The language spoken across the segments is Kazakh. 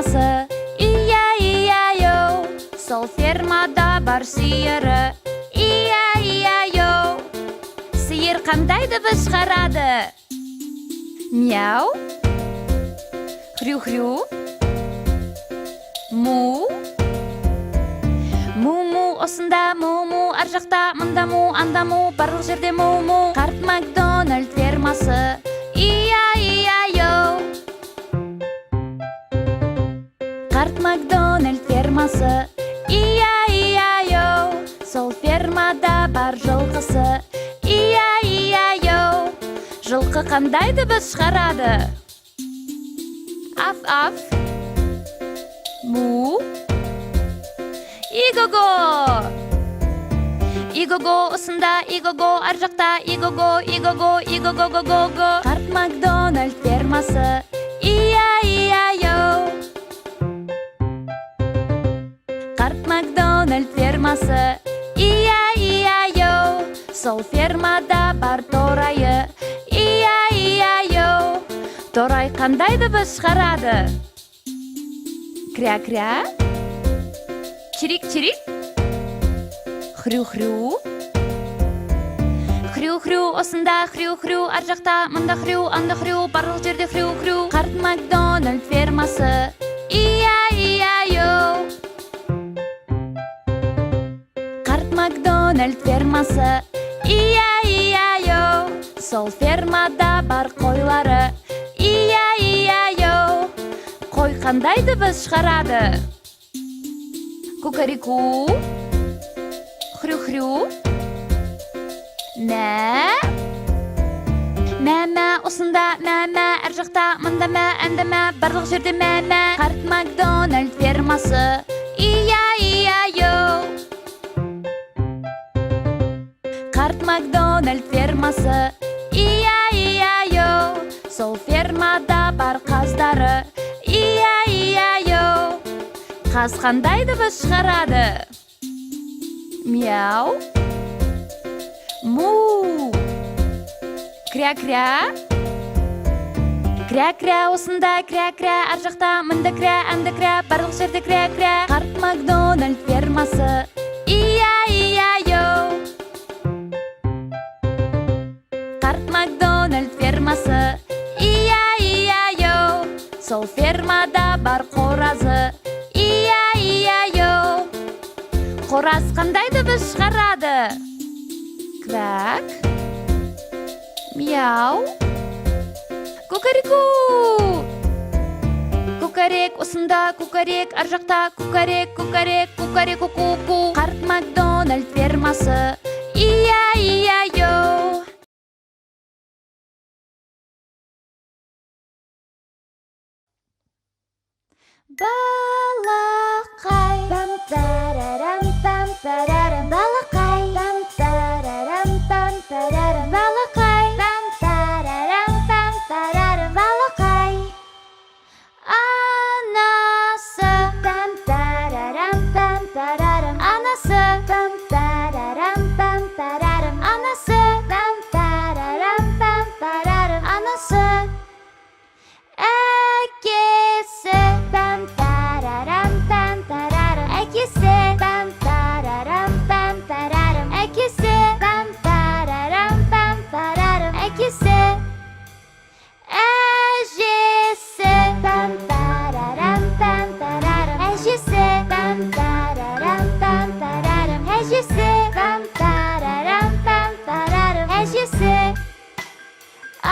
фермасы. Ия-ия-йоу, сол фермада бар сиыры. Ия-ия-йоу, сиыр қандай дыбыс шығарады? Мяу, хрю-хрю, му. Му-му осында, му-му ар жақта, мында му, анда му, барлық жерде му-му. Қарт Макдональд фермасы. Ия-ия-йоу, Қарт Макдональд фермасы. Ия-ия-йоу, сол фермада бар жылқысы. Ия-ия-йоу, жылқы қандай дыбыс шығарады? Аф-аф, му. Игого! Игого осында, игого ар жақта, игого, игого, игого-го-го-го. Қарт Макдональд фермасы. Ия-ия-йоу, Қарт Макдональд фермасы. Ия-ия-йоу, сол фермада бар торайы. Ия-ия-йоу, торай қандай дыбыс шығарады? Кря-кря, чирик-чирик, хрю-хрю. Хрю-хрю осында, хрю-хрю ар жақта, мында хрю, анда хрю, барлық жерде хрю-хрю. Қарт Макдональд фермасы. Ия-ия-йоу, Қарт Макдональд фермасы. Ия-ия-йоу, сол фермада бар қойлары. Ия-ия-йоу, қой қандай дыбыс шығарады? Кукарику, хрю-хрю, мә. Мә-мә осында, мә-мә ар жақта, мында мә, анда мә, барлық жерде мә-мә. Қарт Макдональд фермасы. Ия-ия-йоу, Қарт Макдональд фермасы. Ия-ия-йоу, сол фермада бар қаздары. Ия-ия-йоу, қаз қандай дыбыс шығарады? Мяу, му. Кря-кря, кря-кря осында, кря-кря ар жақта, мында кря, анда кря, барлық жерде кря-кря. Қарт Макдональд фермасы. Ия-ия-йоу, Қарт Макдональд фермасы. Ия-ия-йоу, сол фермада бар қоразы. Ия-ия-йоу, қораз қандай дыбыс шығарады? Квак, мяу, кукарику. Кукарек осында, кукарек ар жақта, кукарек, кукарек, кукареку-ку-ку. Қарт Макдональд фермасы. Ия-ия-йоу. Балақай, пам-парарам, пам-парарам. Балақай, пам-парарам, пам-парарам. Балақай, пам-парарам, пам-парарам. Балақай, анасы, пам-парарам, пам-парарам. Анасы, пам-парарам, пам-парарам. Анасы, пам-парарам, пам-парарам. Анасы, әкесі, пам-парарам, пам-парарам. Әкесі, пам-парарам, пам-парарам. Әкесі, пам-парарам, пам-парарам. Әкесі, әжесі, пам-парарам, пам-парарам. Әжесі, пам-парарам, пам-парарам. Әжесі, пам-парарам, пам-парарам. Әжесі,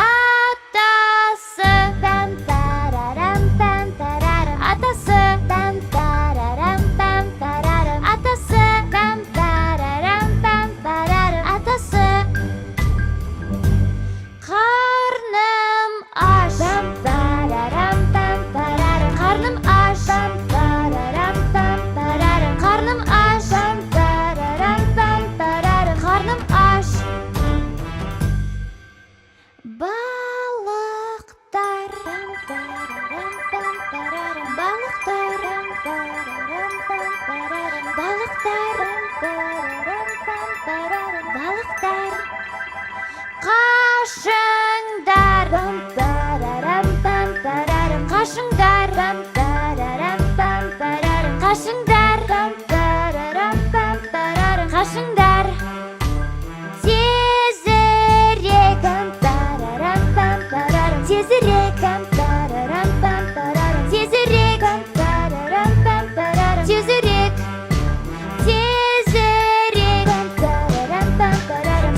атасы, пам-парарам, пам-парарам. Атасы, пам-парарам, пам-парарам. Атасы, пам-парарам, пам-парарам. Атасы, қарным аш, пам-парарам, пам-парарам. Қарным аш, пам-парарам, пам-парарам. Қарным аш, пам-парарам, пам-парарам. Қарным аш. Балықтар, пам-парарам, пам-парарам. Балықтар, пам-парарам, пам-парарам. Балықтар, пам-парарам, пам-парарам. Балықтар, қашыңдар, пам-парарам, пам-парарам. Қашыңдар, пам-парарам, қашыңдар тезірек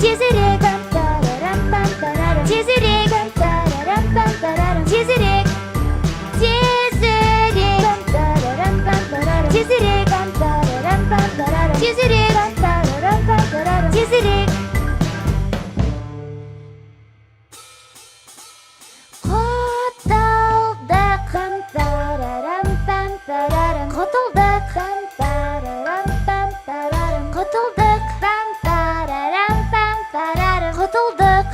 тезірек тезірек тезірек тезірек тезірек құтылдық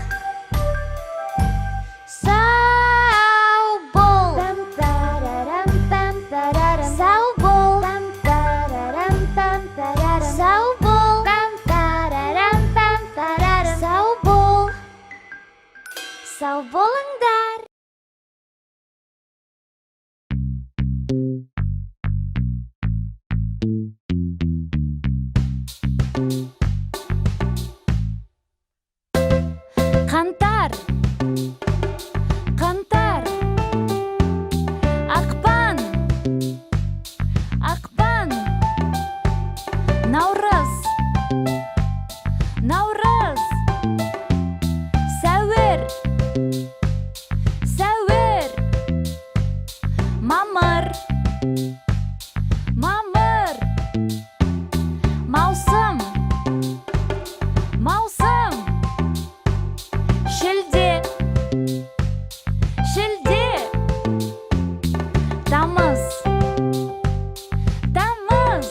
сау бол сау бол сау бол сау бол сау болыңдар. Қаңтар қаңтар ақпан ақпан наурыз наурыз сәуір сәуір мамыр мамыр маусым маусым шілде шілде тамыз тамыз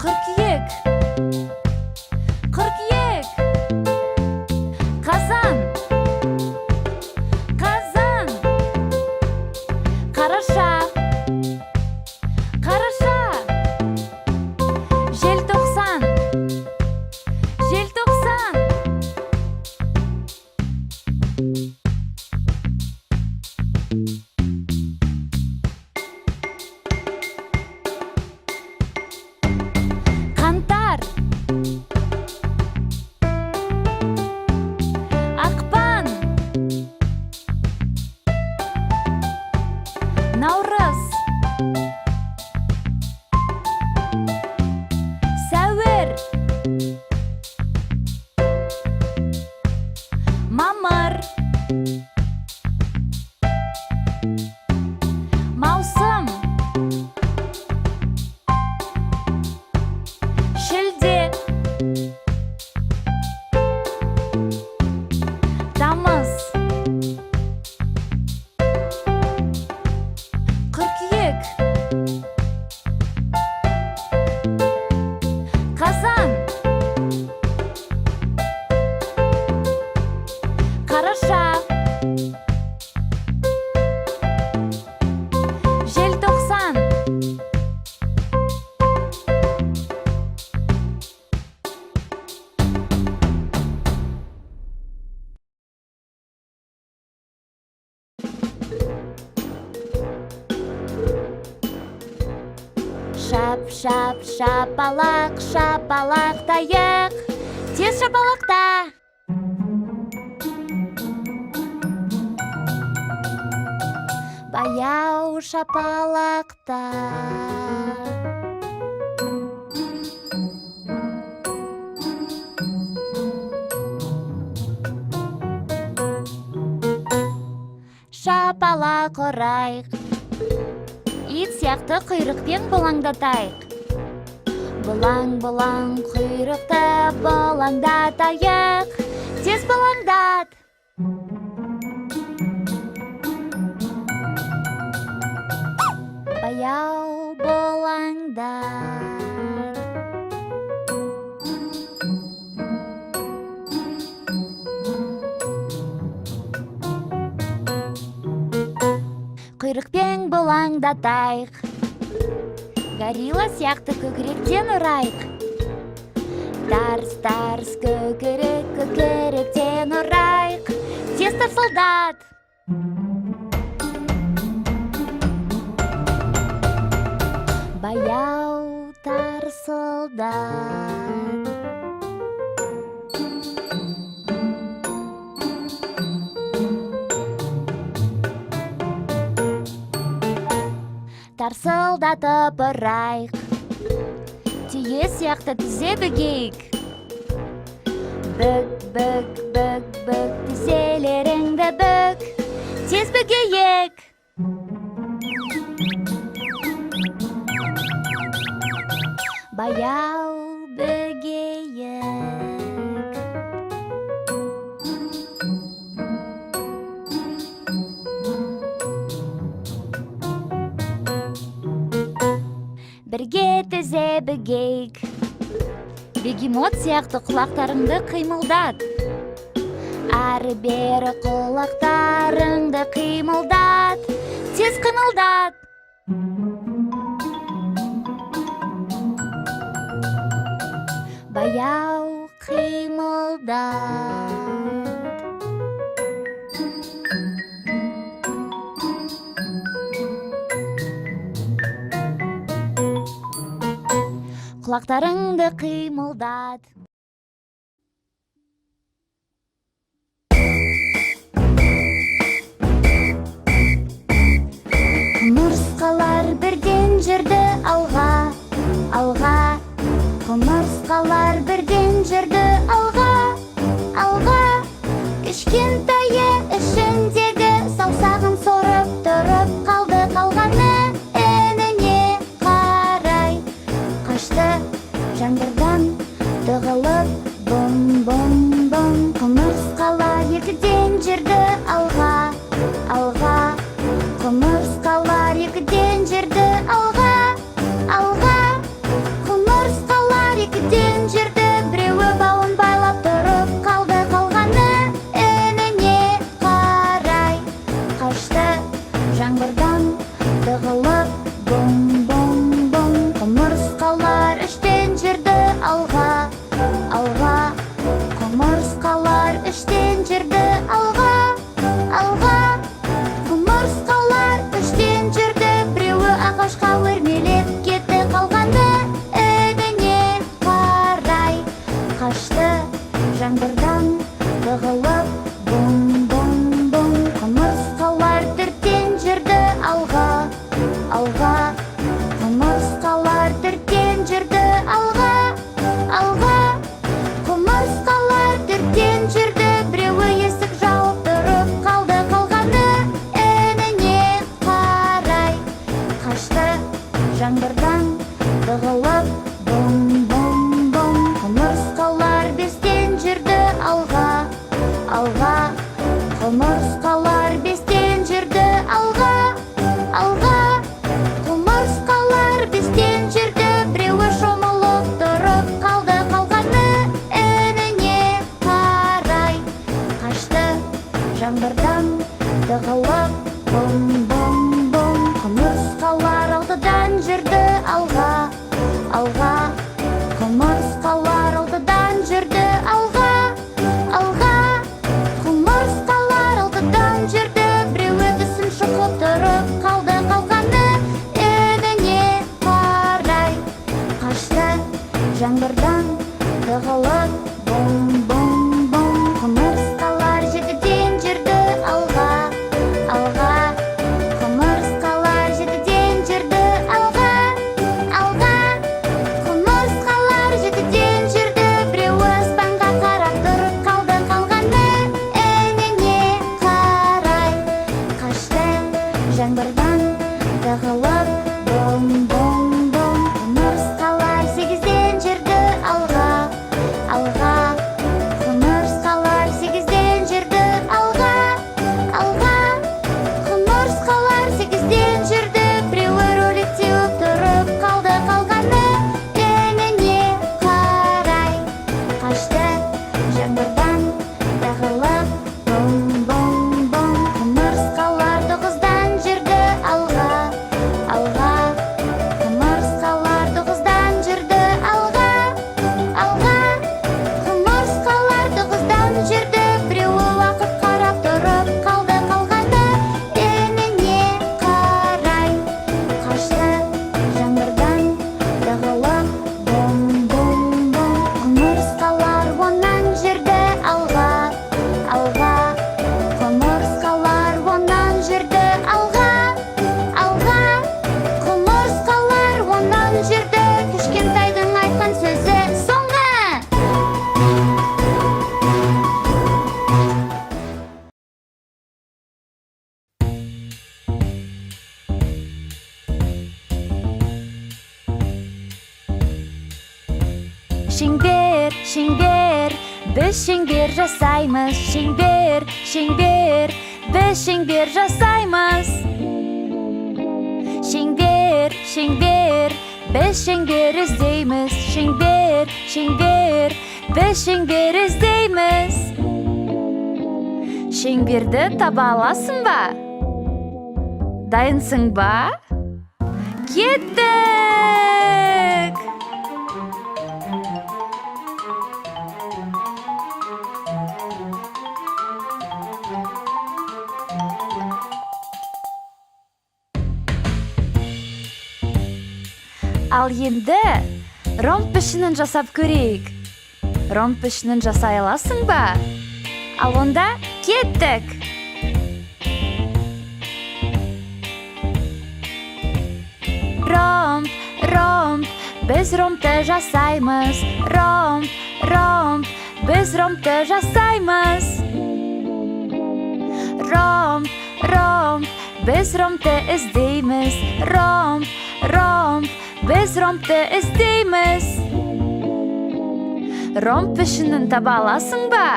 қыркүйек қыркүйек қазан қазан қараша қараша желтоқсан желтоқсан қаңтар ақпан наурыз сәуір мамыр маусым шілде тамыз қыркүйек қазан қараша желтоқсан шап шап шапалақ шапалақтайық тез шапалақта баяу шапалақта шапалақ ұрайық ит сияқты құйрықпен бұлаңдатайық бұлаң бұлаң құйрықты бұлаңдатайық тез бұлаңдат баяу бұлаңдат құйрықпен бұлаңдатайық горилла сияқты көкіректен ұрайық тарс тарс көкірек көкіректен ұрайық тез тарсылдат баяу тарсылдат. Тарсылдатып ұрайық, түйе сияқты тізе бүгейік. Бүк, бүк, бүк, бүк, тізелеріңді бүк, тез бүгейік. Баяу бүгейік. Бірге тізе бүгейік. Бегемот сияқты құлақтарыңды қимылдат. Ары-бері құлақтарыңды қимылдат. Тез қимылдат. Баяу қимылдат. Құлақтарыңды қимылдат. Құмырсқалар бірден жүрді алға, алға. Құмырсқалар бірден жүрді алға, алға. Кішкентайы ішіндегі саусағын сорып тұрып қалды, қалғаны ініне қарай қашты. Жаңбырдан тығылып бум, бум, бум. Құмырсқалар екіден жүрді алға, алға. Құмырсқалар екіден жүрді алға, алға. Құмырсқалар екіден жүрді, біреуі бауын байлап тұрып қалды, қалғаны ініне қарай қашты. Жаңбырдан тығылып бум, бум, бум. Құмырсқалар үштен жүрді алға, алға. Құмырсқалар үштен жүрді алға, алға. Құмырсқалар үштен жүрді, біреуі ағашқа өрмелеп кетті, қалғаны ініне қарай қашты. Жаңбырдан тығылып бум, бум, бум. Құмырсқалар төрттен жүрді алға, алға. Құмырсқалар төрттен жүрді алға, алға. Құмырсқалар төрттен жүрді, біреуі есік жауып тұрып қалды, қалғаны ініне қарай қашты. Жаңбырдан тығылып бум, бум, бум. Құмырсқалар бестен жүрді алға, алға. Құмырсқалар бестен жүрді алға, алға. Құмырсқалар бестен жүрді, біреуі шомылып тұрып қалды, қалғаны ініне қарай қашты. Жаңбырдан тығылып бум, бум, бум. Құмырсқалар алтыдан жүрді алға, алға. Құмырсқалар алтыдан жүрді алға, алға. Құмырсқалар алтыдан жүрді, біреуі тісін шұқып тұрып қалды, қалғаны ініне қарай қашты. Жаңбырдан тығылып бум, бум, бум. Құмырсқалар жетіден жүрді алға, алға. Құмырсқалар жетіден жүрді алға, алға. Құмырсқалар жетіден жүрді, біреуі аспанға қарап тұрып қалды, қалғаны ініне қарай қашты. Жаңбырдан тығылып бум, бум, бум. Құмырсқалар сегізден жүрді Шеңбер, шеңбер, біз шеңбер жасаймыз. Шеңбер, шеңбер, біз шеңбер жасаймыз. Шеңбер, шеңбер, біз шеңбер іздейміз. Шеңбер, шеңбер, біз шеңбер іздейміз. Шеңберді таба аласың ба? Дайынсың ба? Кеттік! Ал енді ромб пішінін жасап көрейік. Ромб пішінін жасай аласың ба? Ал онда кеттік! Ромб, ромб, біз ромбты жасаймыз. Ромб, ромб, біз ромбты жасаймыз. Ромб, ромб, біз ромбты іздейміз. Ромб, ромб, біз ромбты іздейміз. Ромб пішінін таба аласың ба?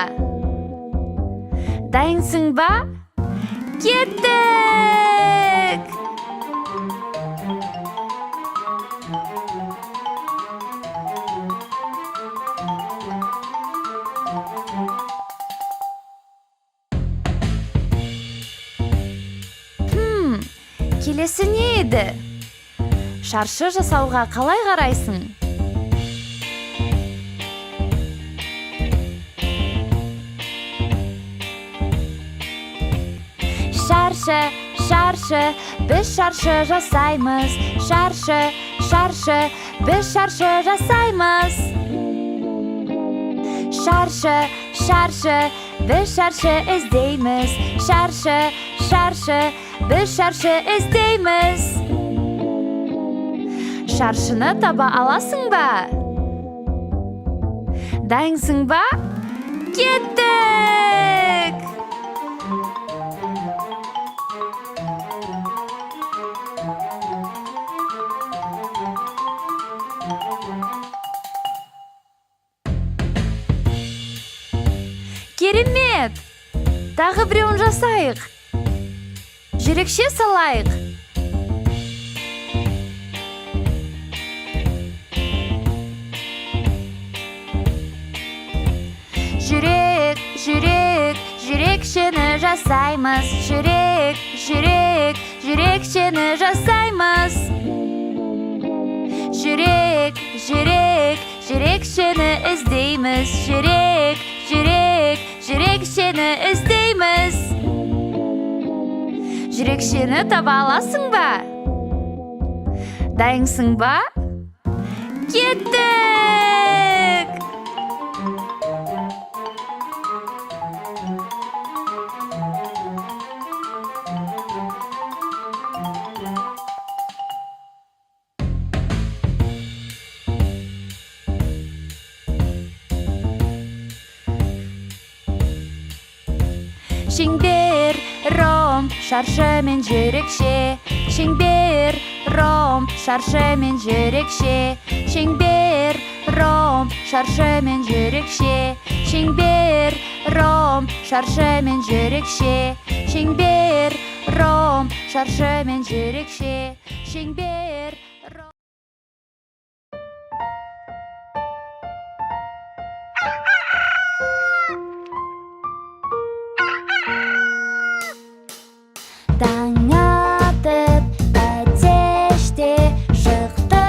Дайынсың ба? Кеттік! Келесі не еді? Шаршы жасауға қалай қарайсың? Шаршы, шаршы, біз шаршы жасаймыз. Шаршы, шаршы, біз шаршы жасаймыз. Шаршы, шаршы, біз шаршы іздейміз. Шаршы, шаршы, біз шаршы іздейміз. Шаршыны таба аласың ба? Дайынсың ба? Кеттік! Керемет! Тағы біреуін жасайық. Жүрекше салайық. Жүрек, жүрек, жүрекшені жасаймыз. Жүрек, жүрек, жүрекшені жасаймыз. Жүрек, жүрек, жүрекшені іздейміз. Жүрек, жүрек, жүрекшені іздейміз. Жүрекшені таба аласың ба? Дайынсың ба? Кеттік! Шеңбер, ромб, шаршы мен жүрекше. Шеңбер, ромб, шаршы мен жүрекше. Шеңбер, ромб, шаршы мен жүрекше. Шеңбер, ромб, шаршы мен жүрекше. Шеңбер, ромб, шаршы мен жүрекше. Шеңбер, ромб. Таң атып, әтеште шықты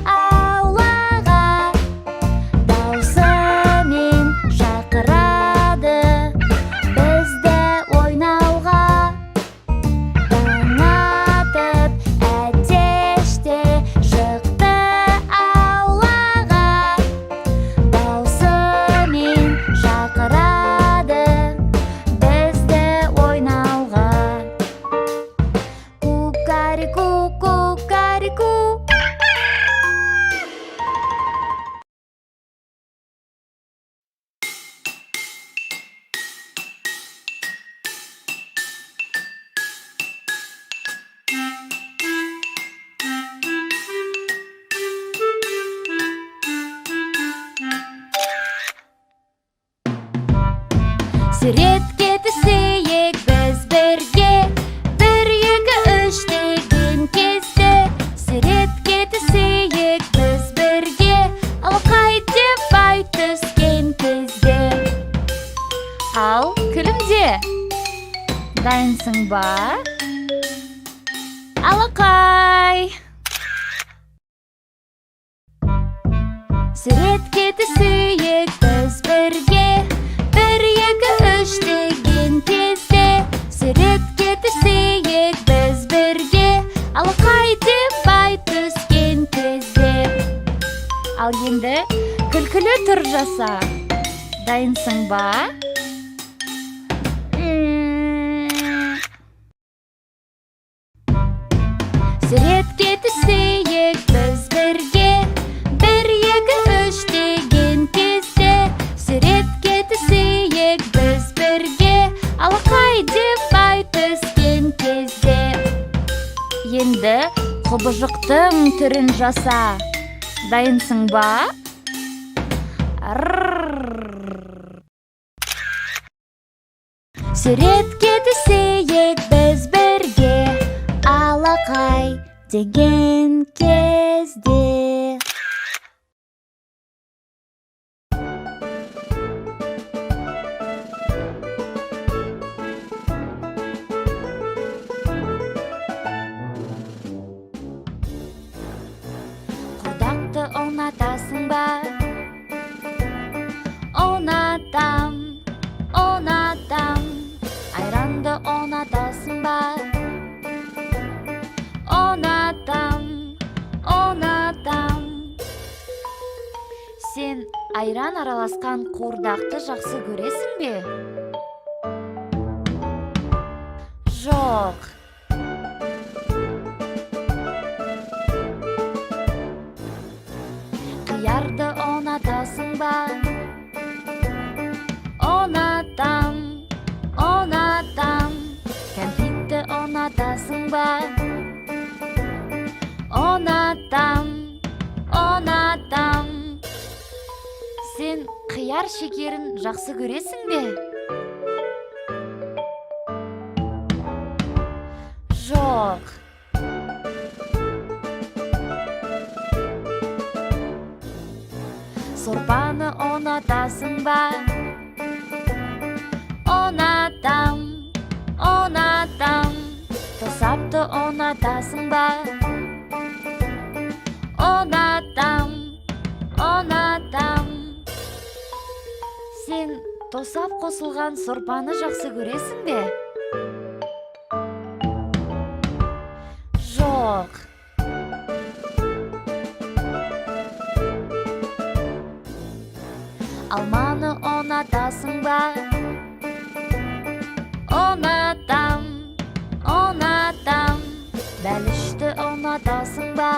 аулаға. Даусымен шақырады бізді ойнауға. Таң атып, әтеште шықты Суретке түсейік біз бірге, 1, 2, 3 деген кезде. Суретке түсейік біз бірге, алақай деп ай түскен кезде. Ал күлімде. Дайынсың ба? Алақай. Суретке түсейік біз бірге, 1, 2, 3 деген кезде. Суретке түсейік біз бірге, алақай деп ай түскен кезде. Ал енді күлкілі түр жаса. Дайынсың ба? Суретке түсейік біз бірге, 1, 2, 3 деген кезде. Суретке түсейік біз бірге, алақай деп ай түскен кезде. Енді құбыжықтың түрін жаса. Дайынсың ба? Суретке түсейік біз бірге, алақай деген кезде. Құрдақты ұнатасың ба? Ұнатам, ұнатам. Айранды ұнатасың ба? Ұнатам, ұнатам. Сен айран араласқан қуырдақты жақсы көресің бе? Жоқ. Қиярды ұнатасың ба? Ұнатам, ұнатам. Кәмпитті ұнатасың ба? Ұнатам, ұнатам. Сен қияр шекерін жақсы көресің бе? Жоқ. Сорпаны ұнатасың ба? Ұнатам, ұнатам. Тосапты ұнатасың ба? Ұнатам, ұнатам. Сен тосап қосылған сорпаны жақсы көресің бе? Жоқ. Алманы ұнатасың ба? Ұнатам, ұнатам. Бәлішті ұнатасың ба?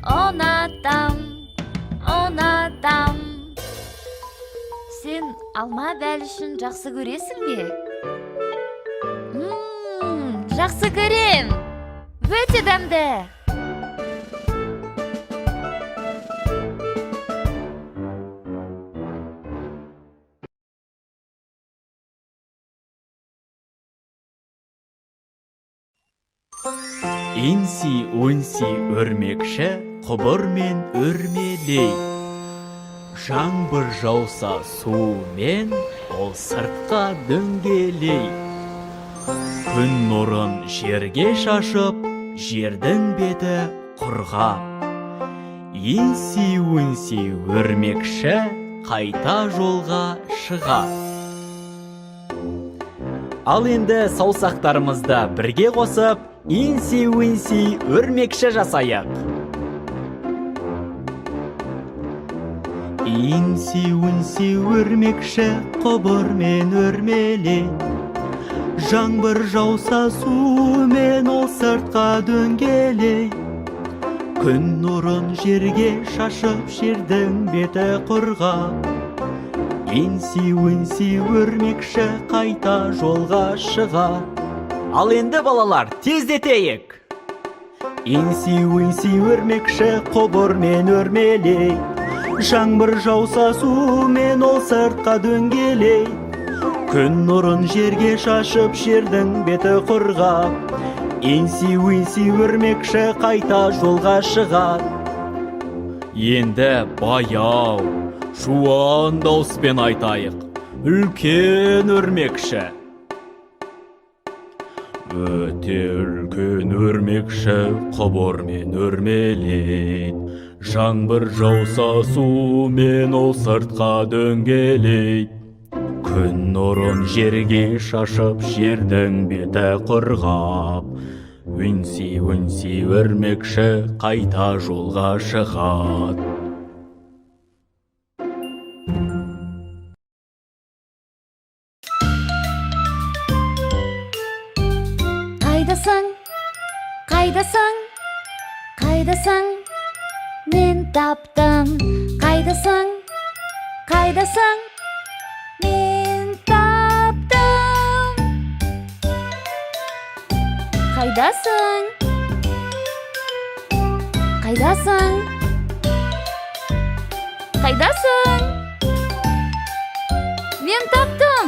Ұнатам, ұнатам. Сен алма бәлішін жақсы көресің бе? Жақсы көрем. Өте дәмді. Инси-унси өрмекші құбырмен өрмелей. Жаңбыр жауса суымен, ол сыртқа дөңгелей. Күн нұрын жерге шашып, жердің беті құрғап. Инси-унси өрмекші қайта жолға шығап. Ал енді саусақтарымызды бірге қосып, инси-унси өрмекші жасайық. Инси-унси өрмекші құбырмен өрмелей. Жаңбыр жауса суымен, ол сыртқа дөңгелей. Күн нұрын жерге шашып, жердің беті құрғап. Инси-унси өрмекші қайта жолға шығап. Ал енді балалар, тездетейік. Инси-унси өрмекші құбырмен өрмелей. Жаңбыр жауса сумен ол сыртқа дөңгелейді. Күн нұрын жерге шашып жердің беті құрғап, инси-уинси өрмекші қайта жолға шығады. Енді баяу, жуан дауыспен айтайық, үлкен өрмекші. Өте үлкен өрмекші құбырмен өрмелейді. Жаңбыр жауса сумен ол сыртқа дөңгелейді. Күн нұрын жерге шашып жердің беті құрғап, үнси-үнси өрмекші қайта жолға шығады. Қайдасың, қайдасың, қайдасың, мен таптым. Қайдасың, қайдасың, мен таптым. Қайдасың, қайдасың, қайдасың, мен таптым.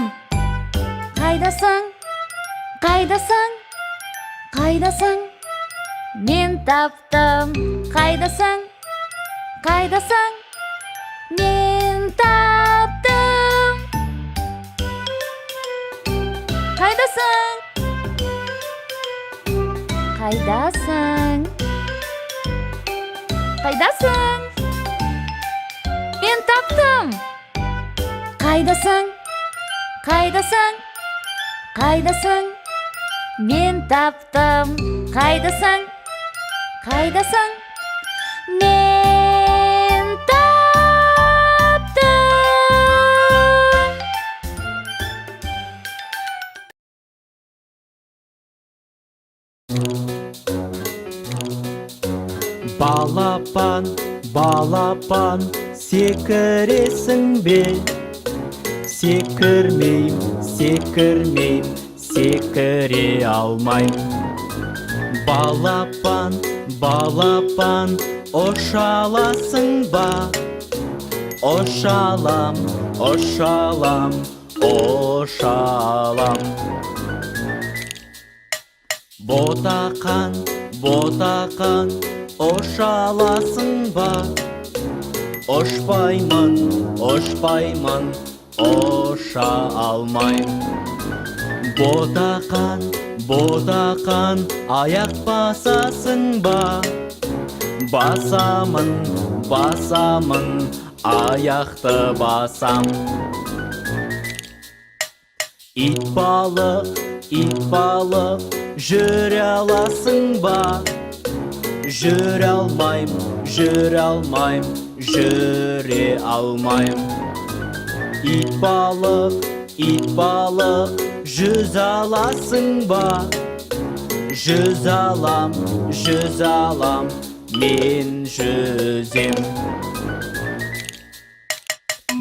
Қайдасың, қайдасың, қайдасың, мен таптым. Қайдасың, қайдасың, мен таптым. Қайдасың, қайдасың, қайдасың, мен таптым. Қайдасың, қайдасың, қайдасың, мен таптым. Қайдасың, қайдасың, мен таптым. Балапан, балапан, секіресің бе? Секірмейм, секірмейм, секіре алмайм. Балапан, балапан, ұша аласың ба? Ұшалам, ұшалам, ұшалам. Ботақан, ботақан, ұша аласың ба? Ұшпаймын, ұшпаймын, ұша алмайм. Ботақан, ботақан, аяқ басасың ба? Басамын, басамын, аяқты басам. Ит балық, жүре аласың ба? Жүре алмайм, жүре алмайм, жүре алмайм. Ит балық, жүз аласың ба? Жүз алам, мен жүзем.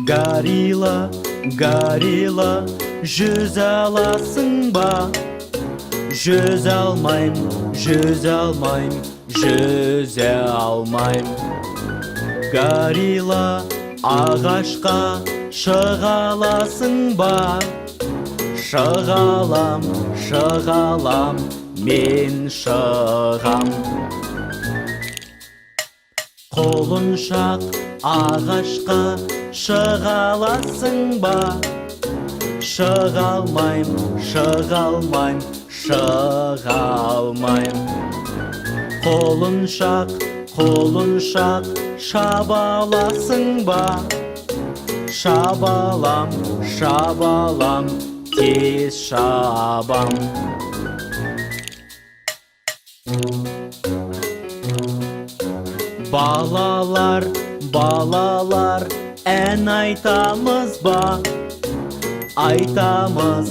Горилла, горилла, жүз аласың ба? Жүз алмайм, жүзе алмайм. Горилла, ағашқа шыға аласың ба? Шығалам, мен шығам. Құлыншақ, ағашқа шыға аласың ба? Шыға алмайм, шыға алмайм. Құлыншақ, шаба аласың ба? Шабалам, тез шабам. Балалар, ән айтамыз ба? Айтамыз,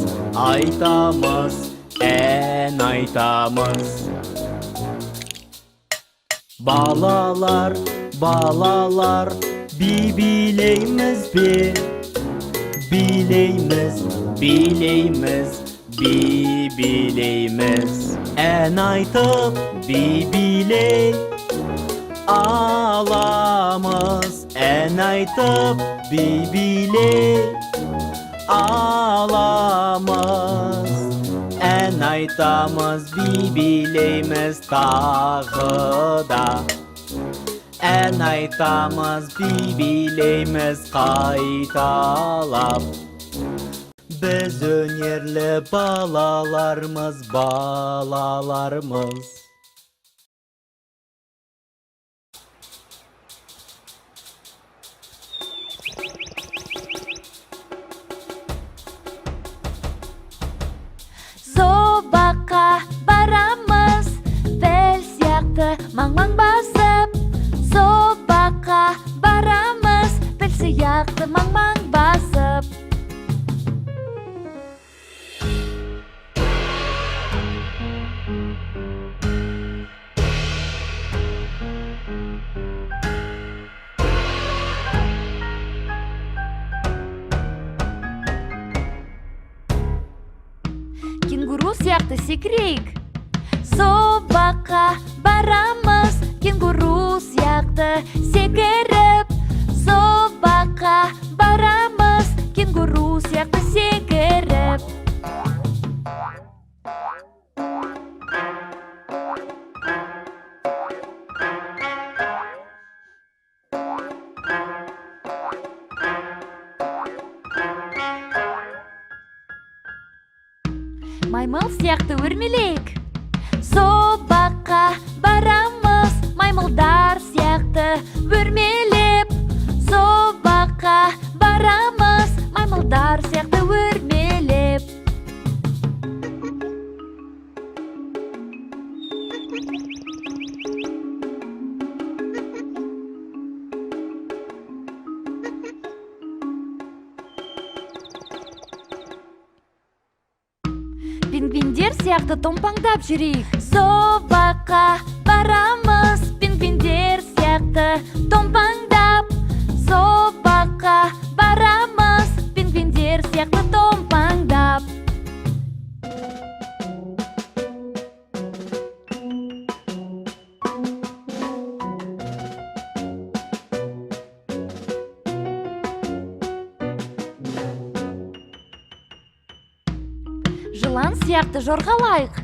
ән айтамыз. Балалар, би билейміз бе? Билейміз, би билейміз. Ән айтып, би билей аламыз. Ән ән айтып би-билей аламыз. Ән айтамыз, би-билейміз тағы да. Ән айтамыз, би-билейміз қайталап. Біз өнерлі балалармыз, балалармыз. Зообаққа барамыз, піл сияқты маң-маң басып. Зообаққа барамыз, піл сияқты маң-маң басып. Кенгуру сияқты секірейік. Зообаққа барамыз, кенгуру сияқты секіріп. Зообаққа барамыз, кенгуру сияқты секіріп. Маймыл сияқты өрмелейік. Зообаққа барамыз, маймылдар сияқты өрмелеп. Зообаққа барамыз, маймылдар сияқты өрмелеп. Пингвиндер сияқты томпаңдап жүрейік. Зообаққа барамыз, пингвиндер сияқты томпаңдап. Зообаққа барамыз, пингвиндер сияқты томпаңдап. Жылан сияқты жорғалайық.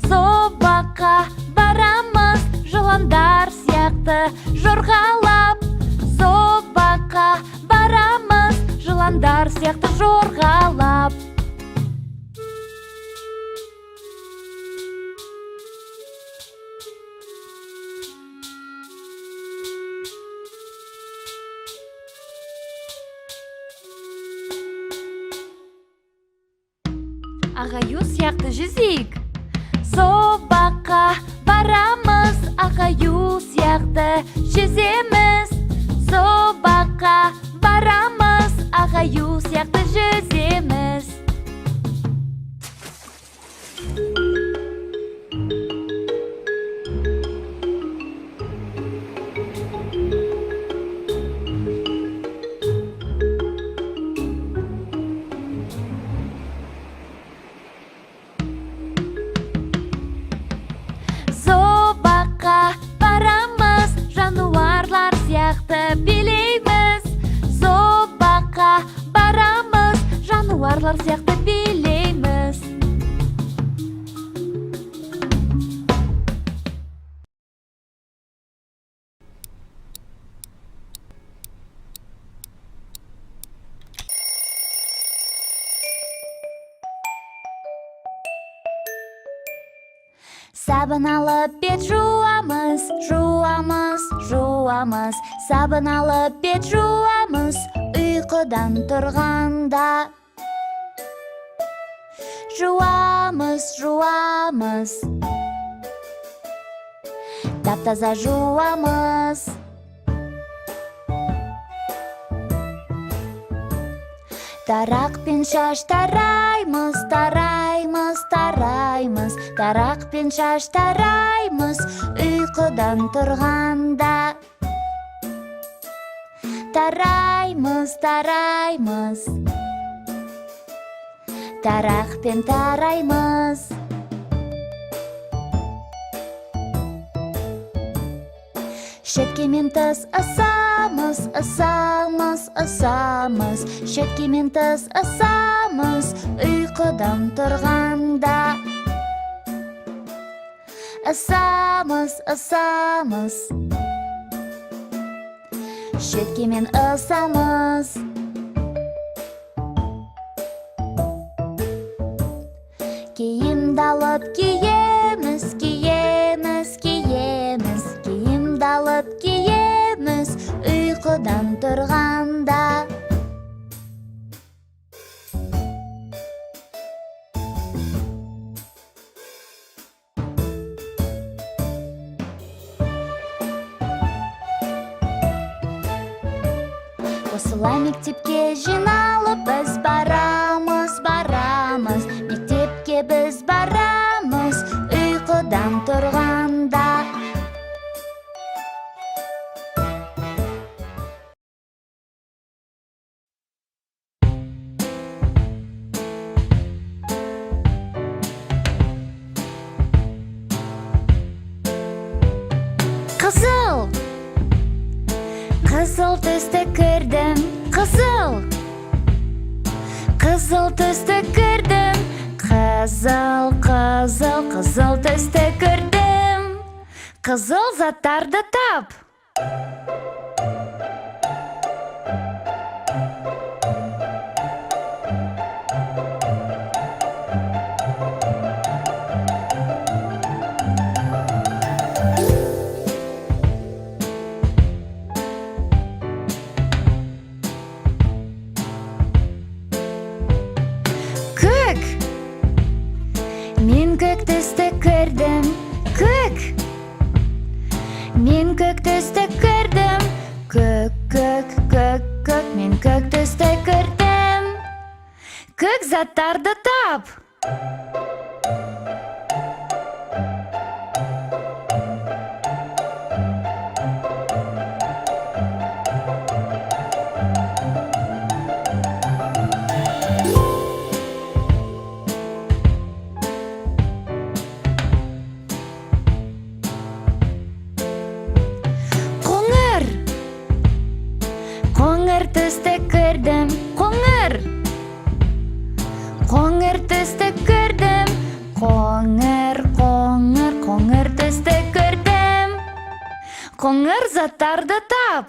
Зообаққа барамыз, жыландар сияқты жорғалап. Зообаққа барамыз, жыландар сияқты жорғалап. Ағаю сияқты жүзейік. Зообаққа барамыз, ағаю сияқты жүземіз. Зообаққа барамыз, ағаю сияқты жүземіз. Зообаққа барамыз, жануарлар сияқты билейміз. Зообаққа барамыз, жануарлар сияқты билейміз. Сабын алып бет жуамыз, жуамыз, жуамыз. Сабын алып бет жуамыз, ұйқыдан тұрғанда. Жуамыз, жуамыз, тап-таза жуамыз. Тарақпен шаш тараймыз, тараймыз, тараймыз. Тарақпен шаш тараймыз, ұйқыдан тұрғанда. Тараймыз, тараймыз, тарақпен тараймыз. Шөткемен тас асамыз, асамыз. Шөткемен тас асамыз, ұйқыдан тұрғанда. Асамыз. Шөткемен асамыз. Киімді алып киеміз, киімді алып киеміз, ұйқыдан тұрғанда. Осылай мектепке жиналып біз барамыз. Мектепке біз барамыз, ұйқыдан тұрғанда. Қызыл түсті кірдім, қызыл түсті кірдім, қызыл түсті кірдім. Қызыл заттарды тап. Мен көк түсті кірдім, мен көк түсті кірдім, мен көк түсті кірдім. Көк заттарды тап. Қоңыр түсті кірдім, қоңыр түсті кірдім, қоңыр түсті кірдім. Қоңыр заттарды тап.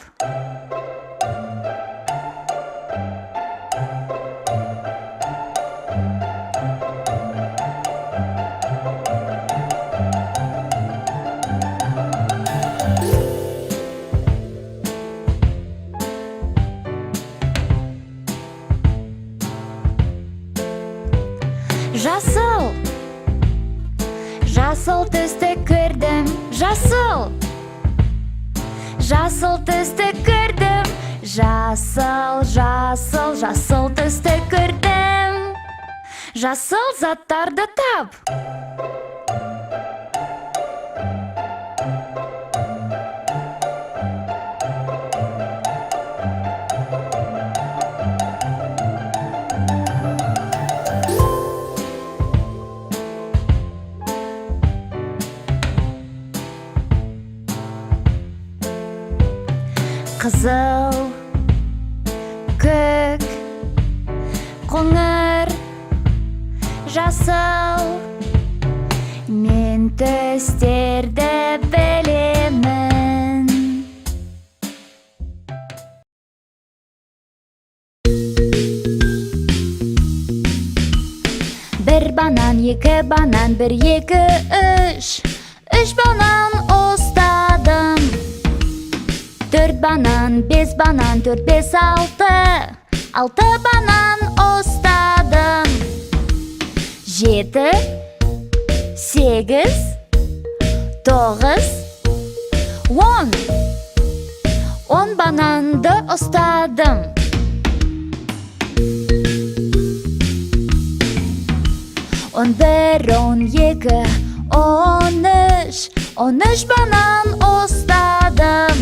Жасыл түсті кірдім, жасыл түсті кірдім, жасыл түсті кірдім. Жасыл заттарды тап. Қызыл, көк, қоңыр, жасыл. Мен түстерді білемін. Бір банан, екі банан, бір, екі, үш. Үш банан ұстадым. Төрт банан, бес банан, төрт, бес, алты. Алты банан ұстадым. Жеті, сегіз, тоғыз, он. 10 бананды ұстадым. Он бір, 12, 13. 13 банан ұстадым.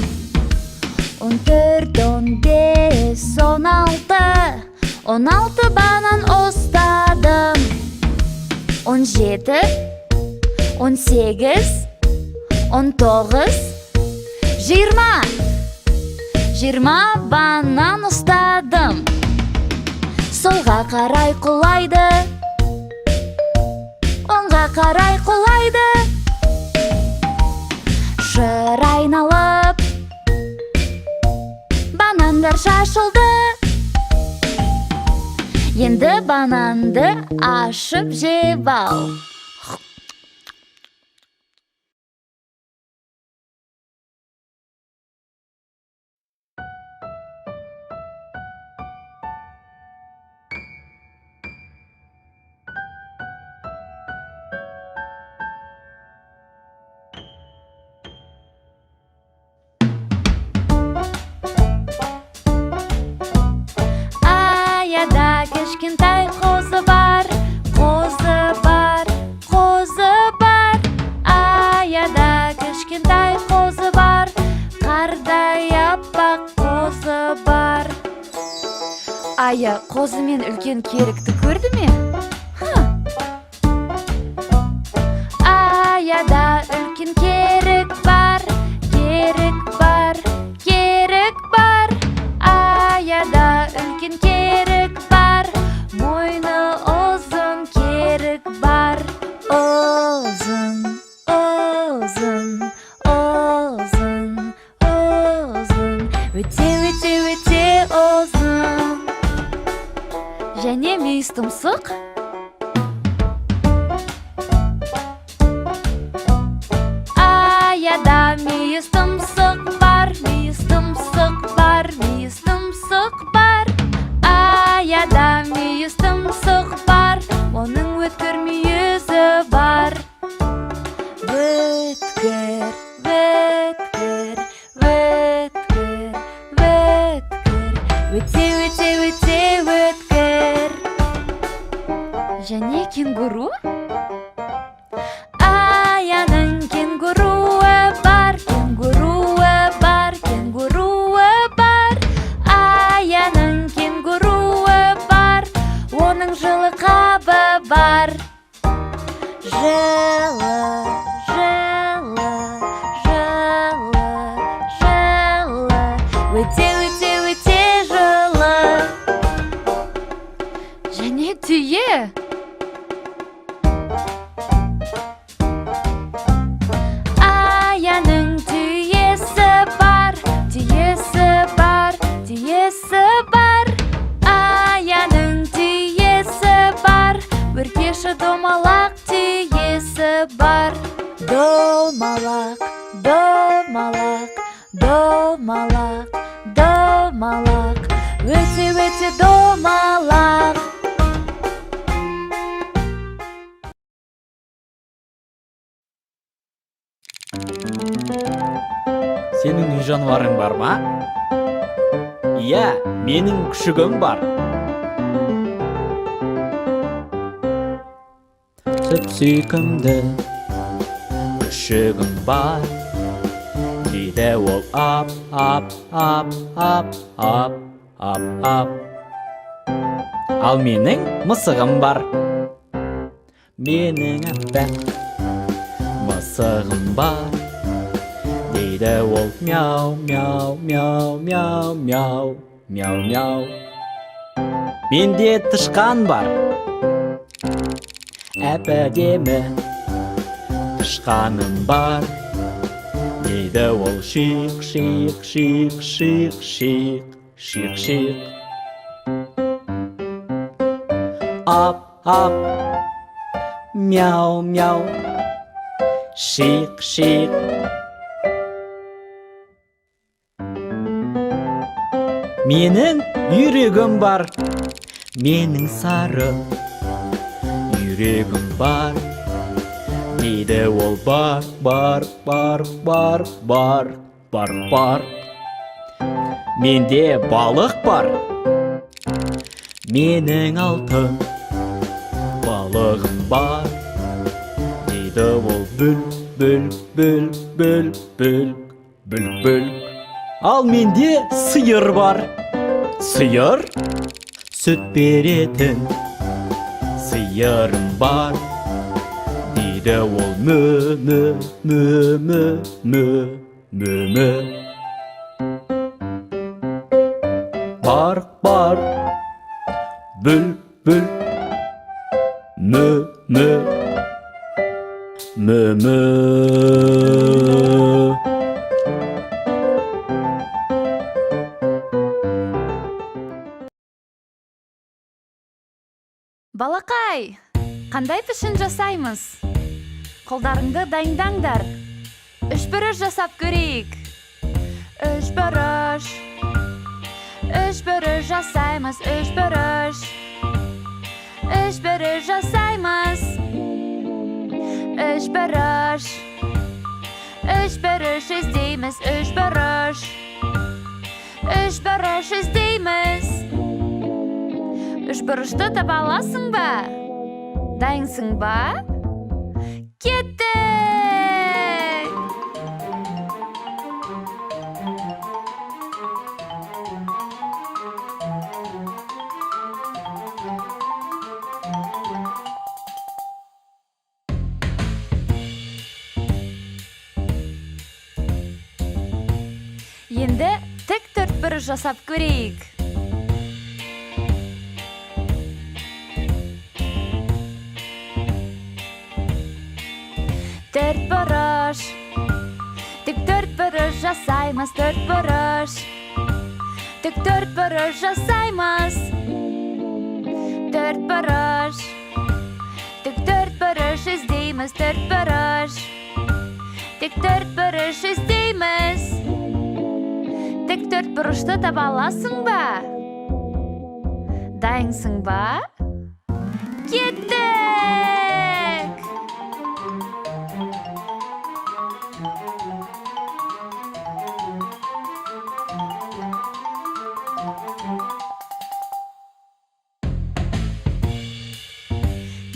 14, 15, 16. 16 банан ұстадым. 17, 18, 19, 20 банан ұстадым. Солға қарай құлайды, оңға қарай құлайды. Шыр айналып, банандар шашылды. Енді бананды ашып жеп ал. Аяда кішкентай қозы бар, қозы бар, қозы бар. Аяда кішкентай қозы бар, қардай аппақ қозы бар. Ая қозымен үлкен керікті көрді ме? Аяда үлкен керік бар, керік бар, керік бар. Аяда үлкен керік бар, мойны ұзын керік бар. Ұзын, ұзын, ұзын, ұзын, өте, өте, өте ұзын. Және мүйіз тұмсық. Аяда мүйіз тұмсық бар, мүйіз тұмсық бар, мүйіз тұмсық бар. Аяда мүйіз тұмсық бар, оның өткір мүйізі бар. Өткір, өткір, өткір, өткір, өте, өте, өте өткір. Және кенгуру. Аяның кенгуруы бар, кенгуруы бар, кенгуруы бар. Аяның кенгуруы бар, оның жылы қабы бар. Жылы, жылы, жылы, жылы, өте, өте, өте жылы. Және түйе. Аяның түйесі бар, түйесі бар, түйесі бар. Аяның түйесі бар, өркеші домалақ түйесі бар. Домалақ, домалақ, домалақ, домалақ, өте, өте домалақ. Сенің үй жануарың бар ма? Иә, менің күшігім бар. Сүп сүйкімді күшігім бар. Дейді ол ап, ап, ап, ап, ап, ап, ап. Ал менің мысығым бар. Менің аппақ мысығым бар. Дейді ол мяу, мяу, мяу, мяу, мяу, мяу, мяу. Менде тышқан бар. Әп-әдемі тышқаным бар. Дейді ол шиқ, шиқ, шиқ, шиқ, шиқ, шиқ, шиқ. Ап, ап, мяу, мяу, шиқ, шиқ. Менің үйрегім бар. Менің сары үйрегім бар. Дейді ол бар, бар, бар, бар, бар, бар, бар. Менде балық бар. Менің алтын балығым бар. Дейді ол бүл, бүл, бүл, бүл, бүл, бүл, бүл. Ал менде сиыр бар. Сиыр? Сүт беретін сиырым бар. Дейді ол мө, мө, мө, мө, мө, мө. Бар, бүл, мө. Балақай, қандай пішін жасаймыз? Қолдарыңды дайындаңдар. Үшбұрыш жасап көрейік. Үшбұрыш жасаймыз. Үшбұрыш жасаймыз. Үшбұрыш іздейміз. Үшбұрыш іздейміз. Үшбұрышты таба аласың ба? Дайынсың ба? Кеттік! Енді тік төртбұрыш жасап көрейік. Төртбұрыш. Тік төртбұрыш жасаймыз. Төртбұрыш. Тік төртбұрыш жасаймыз. Төртбұрыш. Тік төртбұрыш іздейміз. Төртбұрыш. Тік төртбұрыш іздейміз. Тік төртбұрышты таба аласың ба? Дайынсың ба? Кеттік!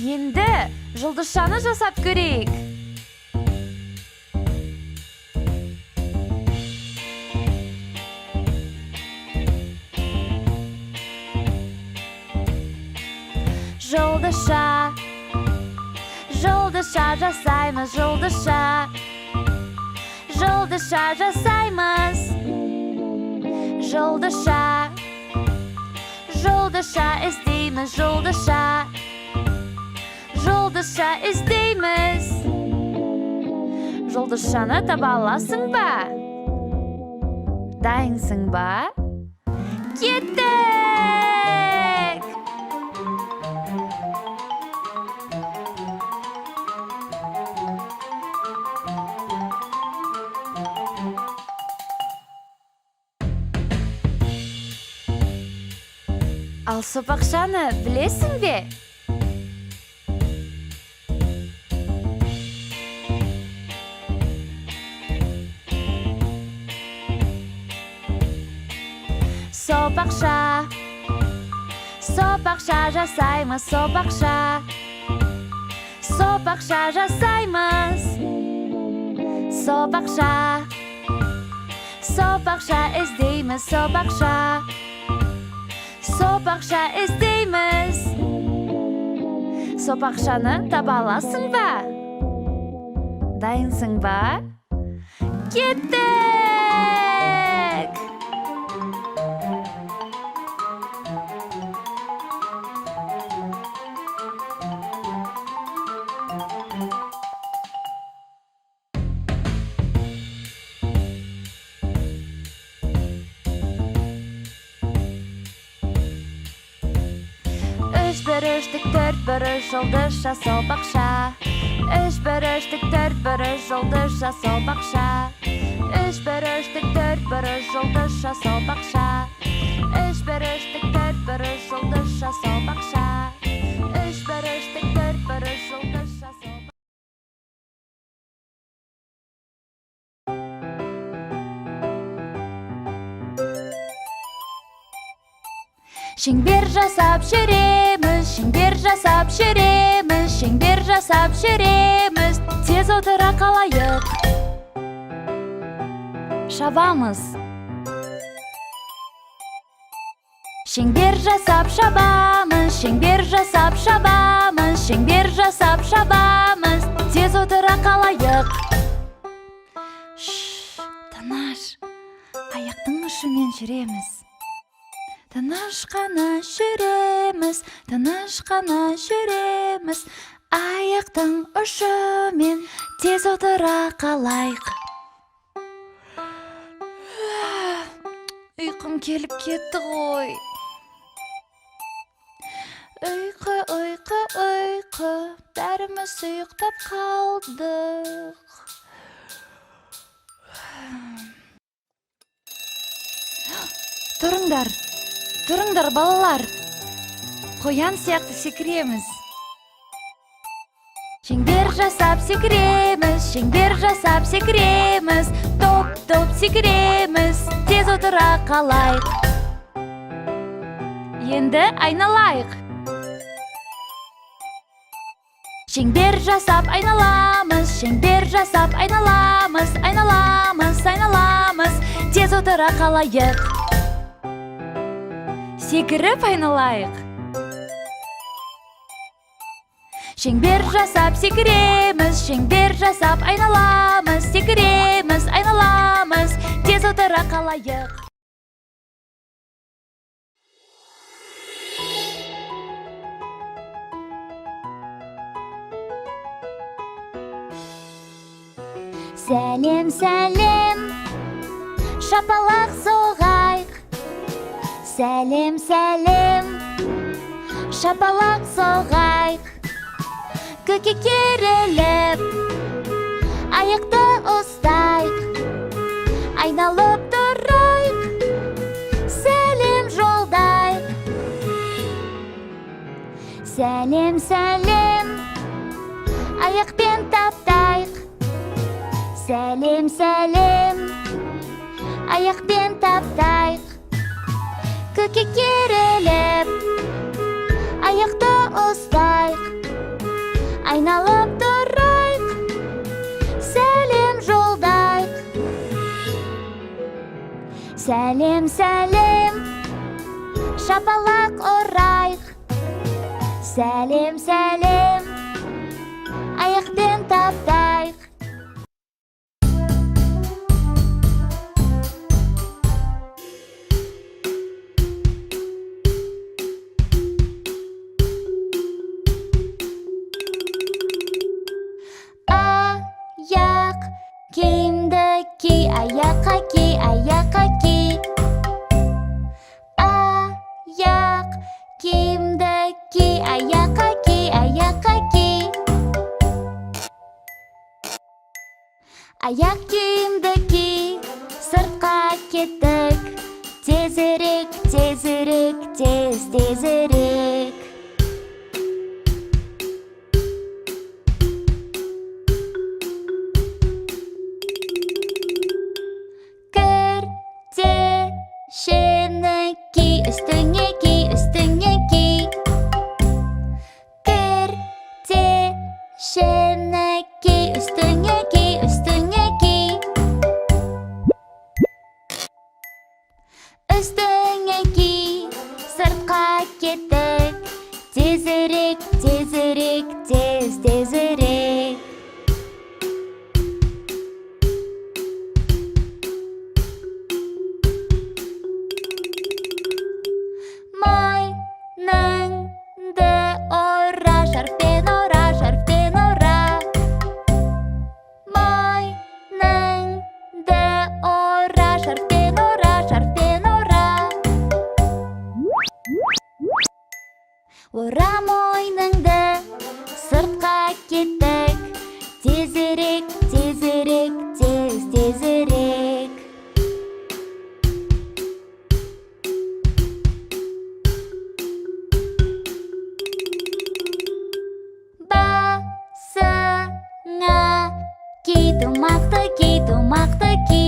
Енді жұлдызшаны жасап көрейік. Жұлдызша жасаймыз. Жұлдызша жасаймыз. Жұлдызша іздейміз. Жұлдызша іздейміз. Жұлдызшаны таба аласың ба? Дайынсың ба? Кеттік! Ал сопақшаны білесің бе? Сопақша жасаймыз. Сопақша жасаймыз. Сопақша іздейміз. Сопақша іздейміз. Сопақшаны таба аласың ба? Дайынсың ба? Кеттік! Үшбұрыш, тік төртбұрыш, жұлдызша, сопақша. Үшбұрыш, тік төртбұрыш, жұлдызша, сопақша. Үшбұрыш, тік төртбұрыш, жұлдызша, сопақша. Үшбұрыш, тік төртбұрыш, жұлдызша, сопақша. Үшбұрыш, тік төртбұрыш, жұлдызша, сопақша. Шеңбер жасап жүреміз. Тез отыра қалайық. Шабамыз. Шеңбер жасап шабамыз. Тез отыра қалайық. ұшымен жүреміз. Тыныш қана жүреміз, тыныш қана жүреміз. Аяқтың ұшымен тез отыра қалайық. Ұйқым келіп кетті ғой. Ұйқы, ұйқы, ұйқы, бәріміз ұйықтап қалдық. Тұрыңдар, тұрыңдар балалар. Қоян сияқты секіреміз. Шеңбер жасап секіреміз, шеңбер жасап секіреміз. Топ-топ секіреміз, тез отыра қалайық. Енді айналайық. Шеңбер жасап айналамыз, шеңбер жасап айналамыз, айналамыз, айналамыз, тез отыра қалайық. Секіріп айналайық. Шеңбер жасап секіреміз, шеңбер жасап айналамыз, секіреміз, айналамыз, тез отыра қалайық. Сәлем, сәлем, шапалақ соғайық. Сәлем, сәлем, шапалақ соғайық. Көке керіліп, аяқты ұстайық. Айналып тұрайық, сәлем жолдайық. Сәлем, сәлем, аяқпен таптайық. Сәлем, сәлем, аяқпен таптайық. Көке керіліп, аяқты ұстайық. Айналып тұрайық, сәлем жолдайық. Сәлем, сәлем, шапалақ ұрайық. Сәлем, сәлем, аяқпен таптайық. Аяқ киімді ки, аяққа ки, аяққа ки. Аяқ киімді ки, аяққа ки, аяққа ки. Аяқ киімді ки, сыртқа кеттік. Тезірек, тезірек, тез, тезірек. Шені ки, үстіңе ки, үстіңе ки. Кірте шені ки, үстіңе ки, үстіңе ки. Үстіңе ки, сыртқа кеттік. Тезірек, тезірек, тез, тезірек. Мойныңды ора, шарфпен ора, шарфпен ора. Мойныңды ора, шарфпен ора, шарфпен ора. Ора мойныңды, сыртқа кеттік. Тезірек, тезірек, тез, тезірек. Ки, тумақты ки, тумақты ки.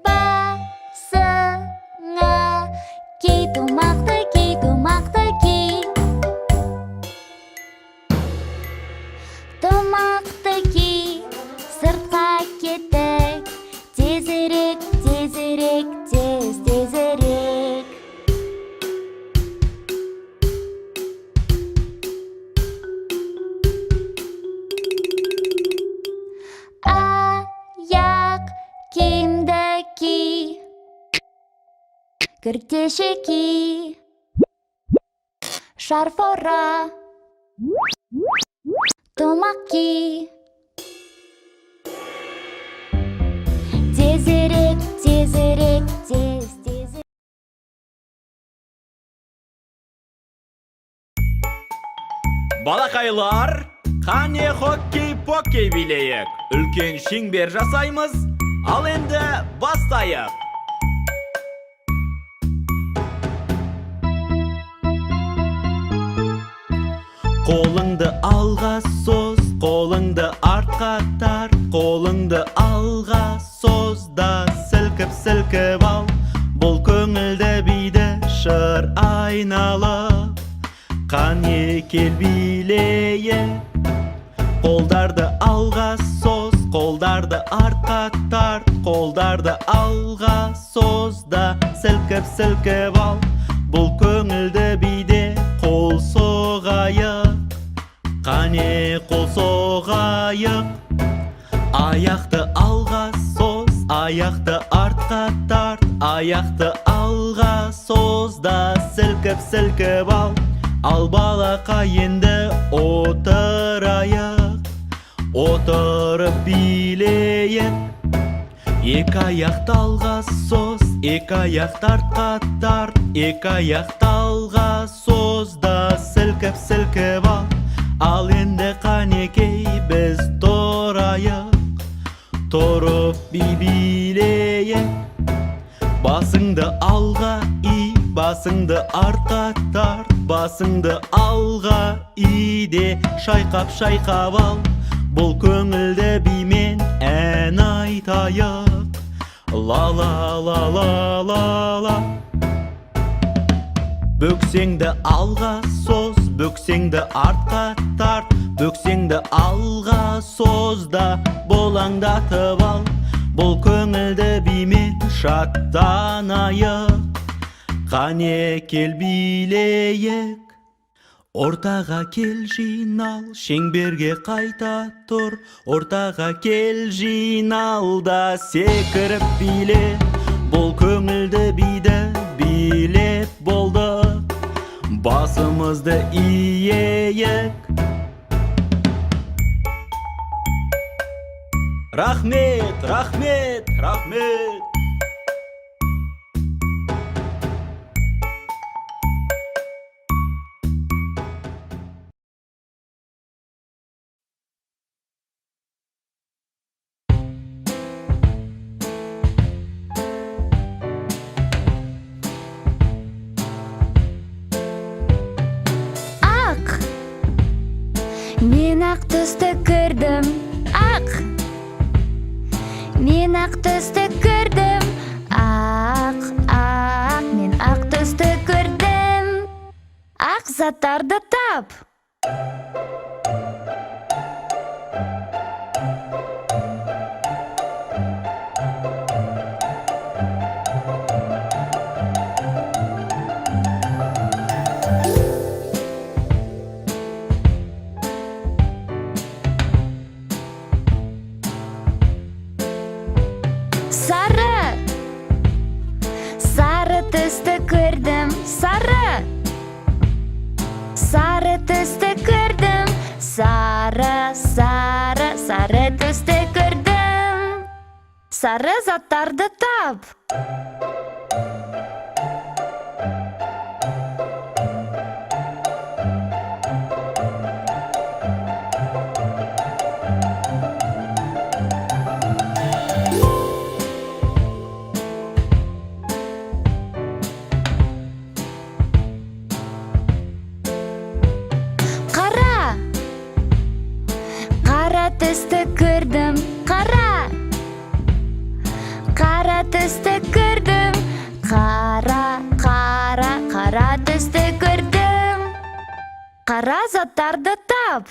Басыңа ки, тумақты ки, тумақты ки. Кіртешеки, шарфора, томаки. Тезірек, тезірек, тез, тезірек. Балақайлар, қане хоккей-поккей билейік. Үлкен шеңбер жасаймыз, ал енді бастайық. Қолыңды алға соз, қолыңды артқа тарт, қолыңды алға соз да сілкіп ал. Бұл көңілді биді шыр айналып, қане кел билейік. Қолдарды алға соз, қолдарды артқа тарт, қолдарды алға соз да сілкіп ал. Бұл көңілді биде қол соғайық, қане қол соғайық. Аяқты алға соз, аяқты артқа тарт, аяқты алға соз да сілкіп ал. Ал балақай енді отырайық, отырып билейік. Екі аяқты алға соз, екі аяқты артқа тарт, екі аяқты алға соз да сілкіп ал. Ал енді қанекей біз тұрайық, тұрып билейік. Басыңды алға ий, басыңды артқа тарт, басыңды алға иде шайқап ал. Бұл көңілді бимен ән айтайық, ла-ла-ла-ла-ла-ла. Бөксеңді алға соз, бөксеңді артқа тарт, бөксеңді алға соз да болаңдатып ал. Бұл көңілді бимен шаттанайық, қане кел билейік. Ортаға кел жинал, шеңберге қайта тұр, ортаға кел жинал да секіріп биле. Бұл көңілді биді билеп болды, басымызды иейік. Рахмет, рахмет, рахмет. Мен ақ түсті көрдім, ақ. Мен ақ түсті көрдім, ақ, ақ. Мен ақ түсті көрдім, ақ заттарды тап. Сары, сары түсті көрдім, сары. Сары түсті көрдім, сары, сары, сары түсті көрдім. Сары заттарды тап. Түсті көрдім, қара. Қара түсті көрдім, қара, қара, қара түсті көрдім. Қара заттарды тап.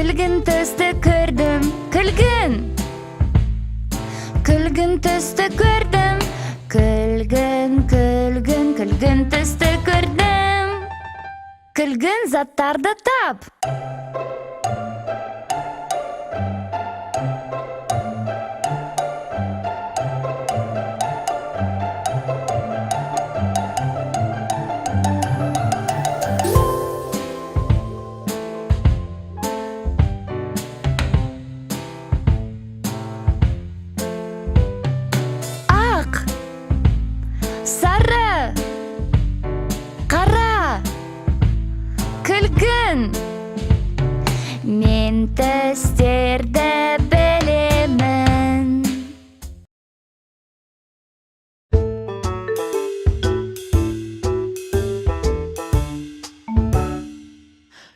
Күлгін түсті көрдім, күлгін. Күлгін түсті көрдім, күлгін, күлгін, күлгін түсті көрдім. Күлгін заттарды тап. Сары, қара, күлгін. Мен түстерді білемін.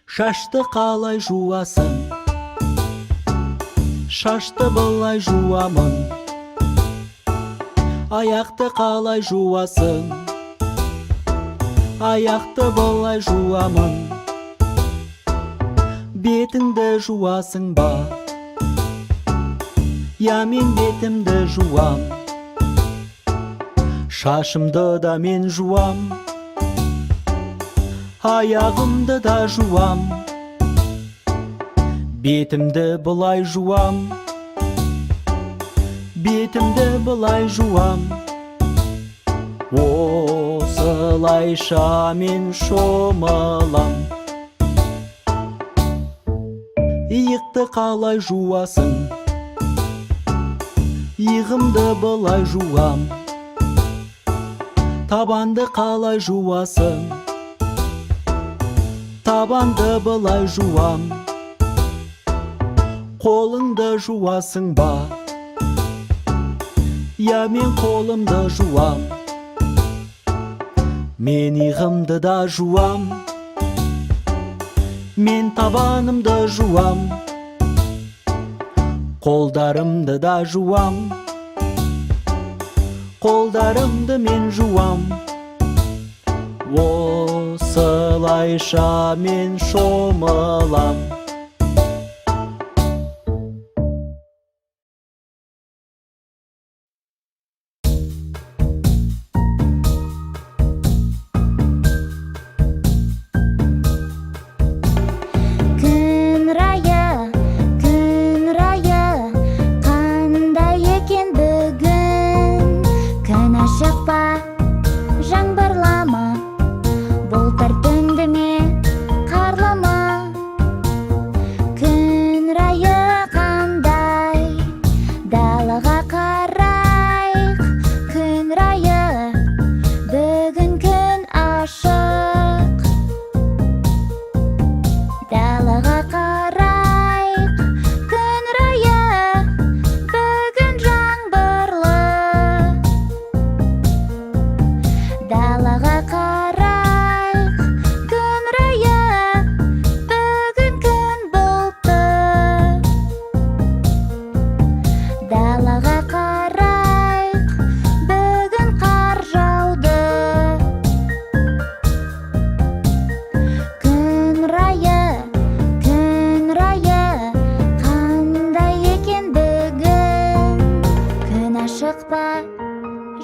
Шашты қалай жуасың? Шашты былай жуамын. Аяқты қалай жуасың? Аяқты былай жуамын. Бетіңді жуасың ба? Я, мен бетімді жуам. Шашымды да мен жуам. Аяғымды да жуам. Бетімді былай жуам. Бетімді былай жуам. Осылайша мен шомылам. Иықты қалай жуасың? Иығымды былай жуам. Табанды қалай жуасың? Табанды былай жуам. Қолыңды жуасың ба? Я, мен қолымды жуам. Мен иығымды да жуам. Мен табанымды жуам. Қолдарымды да жуам. Қолдарымды мен жуам. Осылайша мен шомылам.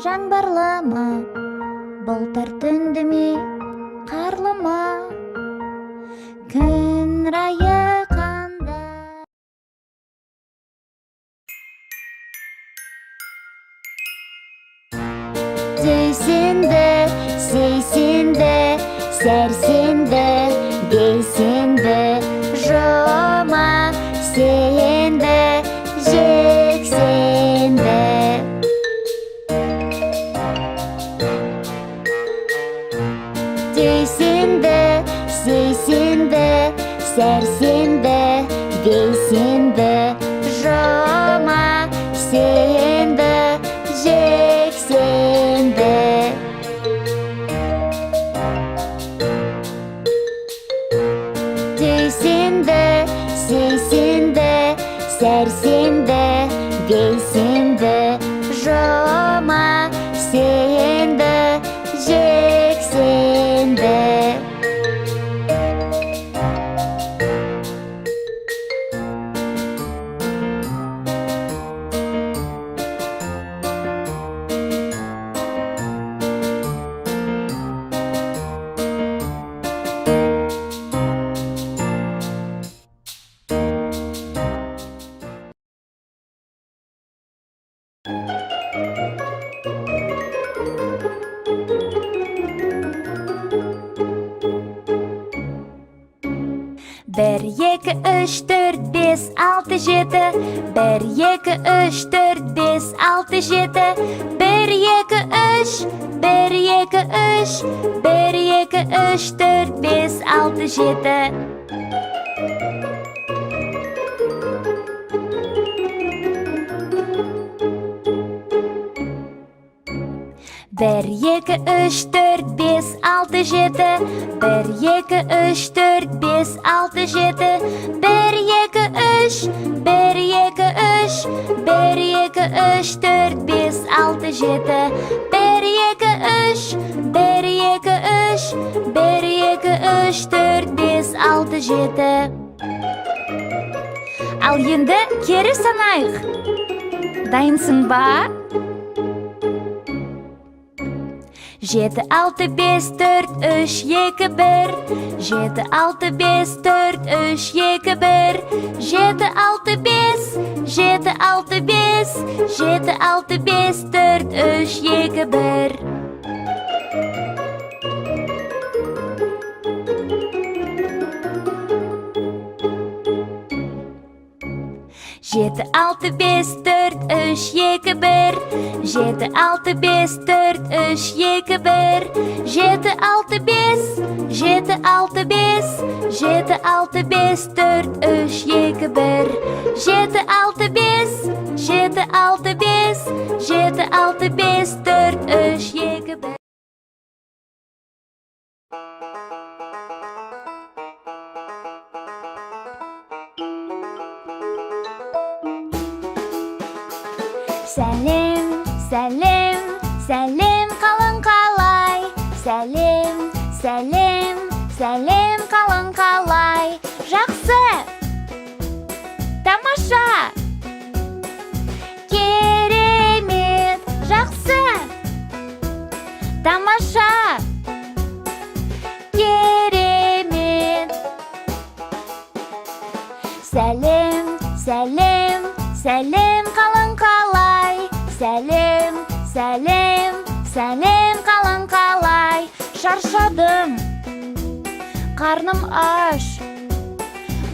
Жаңбырлы ма, бұлтыр түнді ме, қарлы ма, күн райы қандай? Түйсінді, сейсінді, сәрсенді, бейсенді, жұма, сенді, жексенді. Түйсенді, сейсенді, сәрсенді, бейсенді, жұма, сенді, жексенді. Түйсенді, сейсенді, сәрсенді, бейсенді, жұма, сенді, жексенді. 1, 2, 3, 4, 5, 6, 7 1, 2, 3, 4, 5, 6, 7 1, 2, 3 1, 2, 3 1, 2, 3, 4, 5, 6, 7 1, 2, 3, 4, 5, 6, 7 1, 2, 3, 4, 5, 6, 7 1, 2, 3 1, 2, 3 1, 2, 3, 4, 5, 6, 7 1, 2, 3 1, 2, 3 1, 2, 3, 4, 5, 6, 7 Ал енді кері санайық. Дайынсың ба? 7, 6, 5, 4, 3, 2, 1 7, 6, 5, 4, 3, 2, 1 7, 6, 5 7, 6, 5 7, 6, 5, 4, 3, 2, 1 7, 6, 5, 4, 3, 2, 1 7, 6, 5, 4, 3, 2, 1 7, 6, 5 7, 6, 5 7, 6, 5, 4, 3, 2, 1 7, 6, 5 7, 6, 5 7, 6, 5, 4, 3, 2, 1 Сәлем, сәлем, сәлем қалың қалай Сәлем, сәлем, сәлем қалың қалай Жақсы, тамаша Керемет, жақсы Тамаша Керемет Сәлем, сәлем, сәлем қалың қалай Сәлем, сәлем, сәлем қалың қалай Шаршадым, қарным аш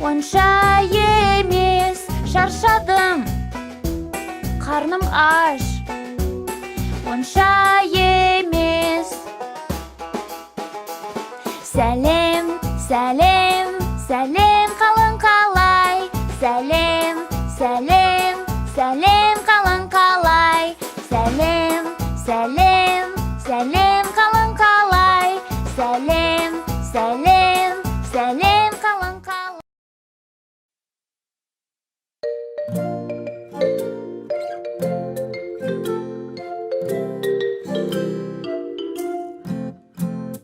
Онша емес Шаршадым, қарным аш Онша емес Сәлем, сәлем, сәлем қалың қалай Сәлем, сәлем, сәлем қалың қалай Сәлем, сәлем, сәлем қалың қалай Сәлем, сәлем, сәлем қалың қалай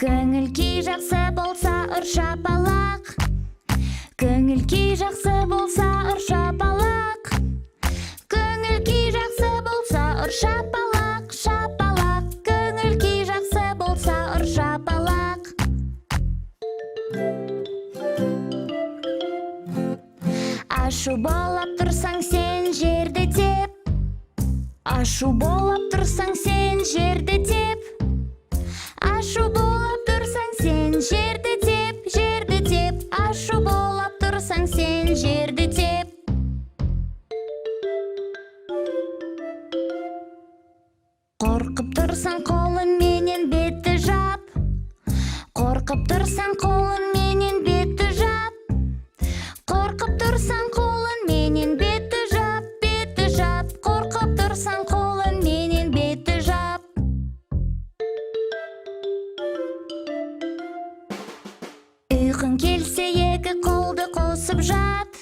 Көңіл күй жақсы болса ұр шапалақ Көңіл күй жақсы болса ұр шапалақ Көңіл күй жақсы болса ұр шапалақ Шапалақ Көңіл күй жақсы болса ұр шапалақ Ашу болып тұрсаң сен жерді теп Ашу болып тұрсаң сен жерді теп Ашу болып тұрсаң сен жерді теп Жерді теп Ашу болып тұрсаң сен жерді теп Қорқып тұрсаң қолыңменен бетті жап Қорқып тұрсаң қолыңменен бетті жап Қорқып тұрсаң қолыңменен бетті жап Бетті жап Қорқып тұрсаң қолыңменен бетті жап Ұйқың келсе екі қолды қосып жат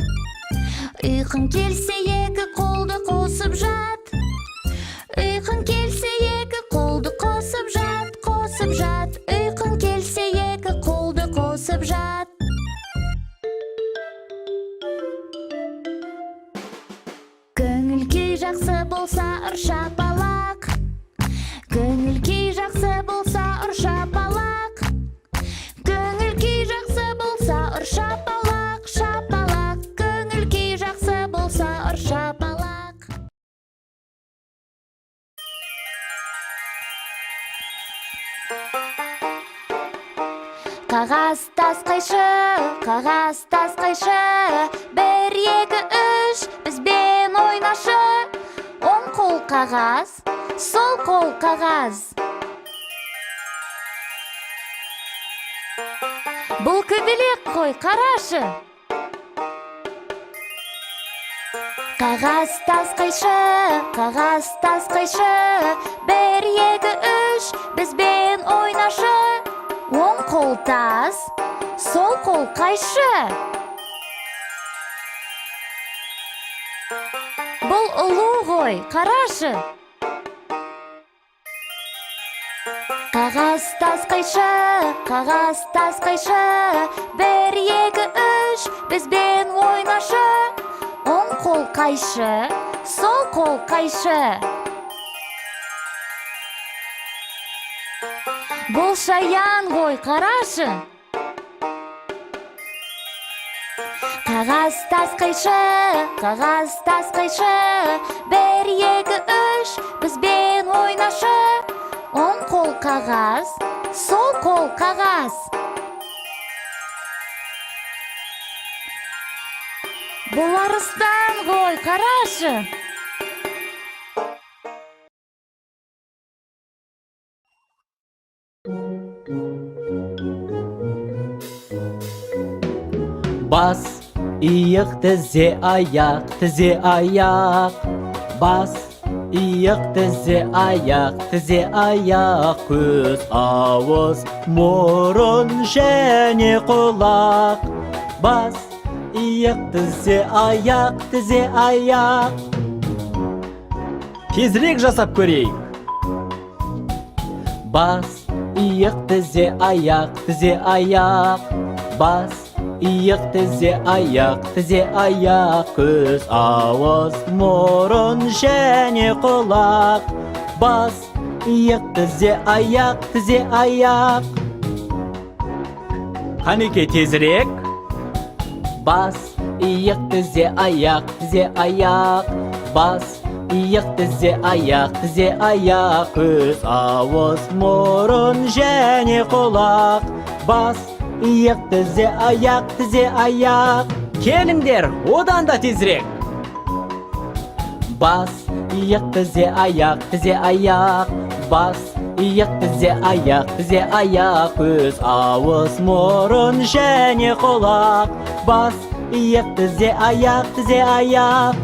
Ұйқың келсе екі қолды қосып жат Ұйқың келсе екі қолды қосып жат Қосып жат Ұйқың келсе екі қолды қосып жат Көңіл күй жақсы болса ұр шапалақ Көңіл күй жақсы болса ұр шапалақ Көңіл күй жақсы болса ұр шапалақ Шапалақ Көңіл күй жақсы болса ұр шапалақ Қағаз тас қайшы, қағаз тас қайшы, 1, 2, 3 бізбен ойнашы. Оң қол қағаз, сол қол қағаз. Бұл көбелек қой, қарашы. Қағаз тас қайшы, қағаз тас қайшы, 1, 2, 3 бізбен ойнашы. Оң қол тас, сол қол қайшы. Бұл ұлу ғой, қарашы. Қағаз тас қайшы, қағаз тас қайшы, 1, 2, 3 бізбен ойнашы. Оң қол қайшы, сол қол қайшы. Бұл шаян ғой, қарашы. Қағаз тас қайшы, қағаз тас қайшы, 1, 2, 3 бізбен ойнашы. Оң қол қағаз, сол қол қағаз. Бұл арыстан ғой, қарашы. Бас, иық, тізе, аяқ, тізе, аяқ. Бас, иық, тізе, аяқ, тізе, аяқ. Көз, ауыз, мұрын және құлақ. Бас, иық, тізе, аяқ, тізе, аяқ. Тезірек жасап көрейік. Бас, иық, тізе, аяқ, тізе, аяқ. Бас, иық, тізе, аяқ, тізе, аяқ. Көз, ауыз, мұрын және құлақ. Бас, иық, тізе, аяқ, тізе, аяқ. Қанеке, тезірек. Бас, иық, тізе, аяқ, тізе, аяқ. Бас, иық, тізе, аяқ, тізе, аяқ. Көз, ауыз, мұрын және құлақ. Бас, иық, тізе, аяқ, тізе, аяқ. Келіңдер, одан да тезірек. Бас, иық, тізе, аяқ, тізе, аяқ. Бас, иық, тізе, аяқ, тізе, аяқ. Көз, ауыз, мұрын және құлақ. Бас, иық, тізе, аяқ, тізе, аяқ.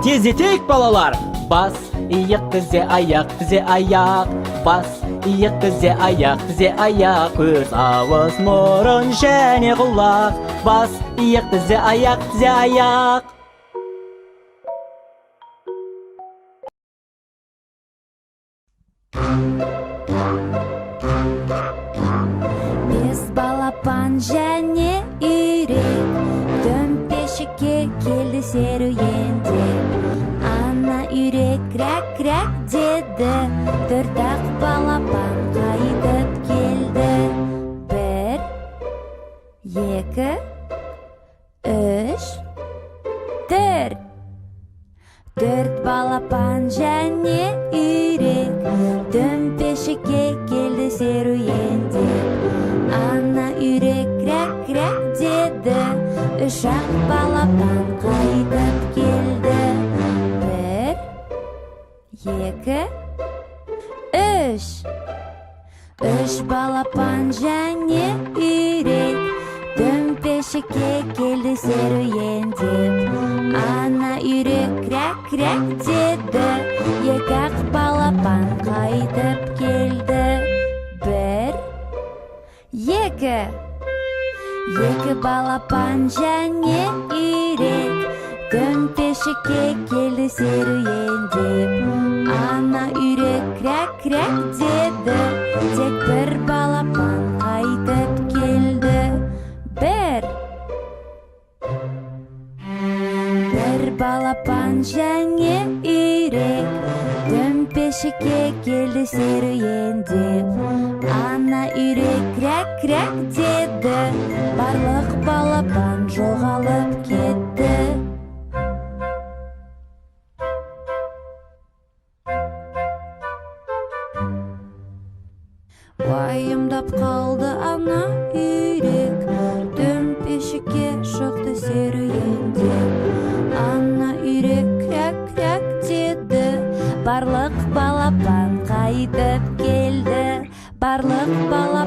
Тездетейік, балалар. Бас, иық, тізе, аяқ, тізе, аяқ. Бас, иық, тізе, аяқ, тізе, аяқ. Көз, ауыз, мұрын және құлақ. Бас, иық, тізе, аяқ, тізе, аяқ. Бес балапан және үйрек, дөмпешікке келді серуендеп. Ана үйрек крәк-крәк деді, 4-ақ балапан қайтып келді. 1, 2, 3, 4. 4 балапан және үйрек, дөмпешікке келді серуендеп. Ана үйрек крәк-крәк деді, 3-ақ балапан қайтып келді. 1, 2, 3. 3 балапан және үйрек, дөмпешікке келді серуендеп. Ана үйрек крәк-крәк деді, 2-ақ балапан қайтып келді. 1, 2. 2 балапан және үйрек, дөмпешікке келді серуендеп. Ана үйрек крәк-крәк деді, тек 1 балапан қайтып келді. 1. 1 балапан және үйрек, дөмпешікке келді серуендеп. Ана үйрек крәк-крәк деді, барлық балапан жоғалып кетті. Уайымдап қалды ана үйрек, дөмпешікке шықты серуенде. Ана үйрек кряк-кряк деді, барлық балапан қайтып келді. Барлық балапан